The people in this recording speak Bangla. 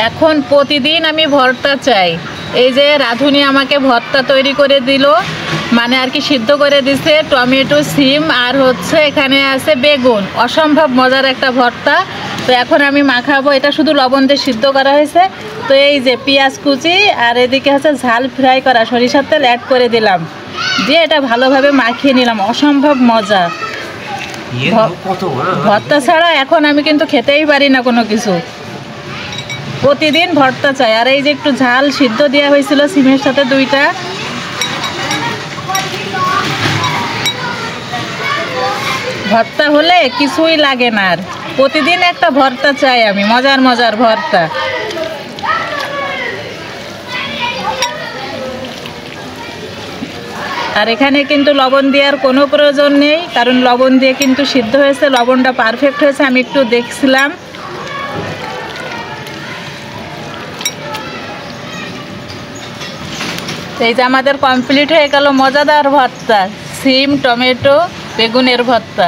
এখন প্রতিদিন আমি ভর্তা চাই। এই যে রাঁধুনি আমাকে ভর্তা তৈরি করে দিল, মানে আর কি সিদ্ধ করে দিছে টমেটো, সিম আর হচ্ছে এখানে আছে বেগুন। অসম্ভব মজার একটা ভর্তা। তো এখন আমি মাখাবো। এটা শুধু লবণ দিয়ে সিদ্ধ করা হয়েছে। তো এই যে পেঁয়াজ কুচি আর এদিকে হচ্ছে ঝাল ফ্রাই করা সরিষার তেল অ্যাড করে দিলাম, দিয়ে এটা ভালোভাবে মাখিয়ে নিলাম। অসম্ভব মজা। ভর্তা ছাড়া এখন আমি কিন্তু খেতেই পারি না কোনো কিছু। প্রতিদিন ভর্তা চাই। আর এই যে একটু ঝাল সিদ্ধ দেওয়া হয়েছিল সিমের সাথে দুইটা। ভর্তা হলে কিছুই লাগে না আর। প্রতিদিন একটা ভর্তা চাই আমি, মজার মজার ভর্তা। আর এখানে কিন্তু লবণ দেওয়ার কোনো প্রয়োজন নেই, কারণ লবণ দিয়ে কিন্তু সিদ্ধ হয়েছে, লবণটা পারফেক্ট হয়েছে। আমি একটু দেখছিলাম। এই যে আমাদের কমপ্লিট হয়ে গেল মজাদার ভর্তা, সিম টমেটো বেগুনের ভর্তা।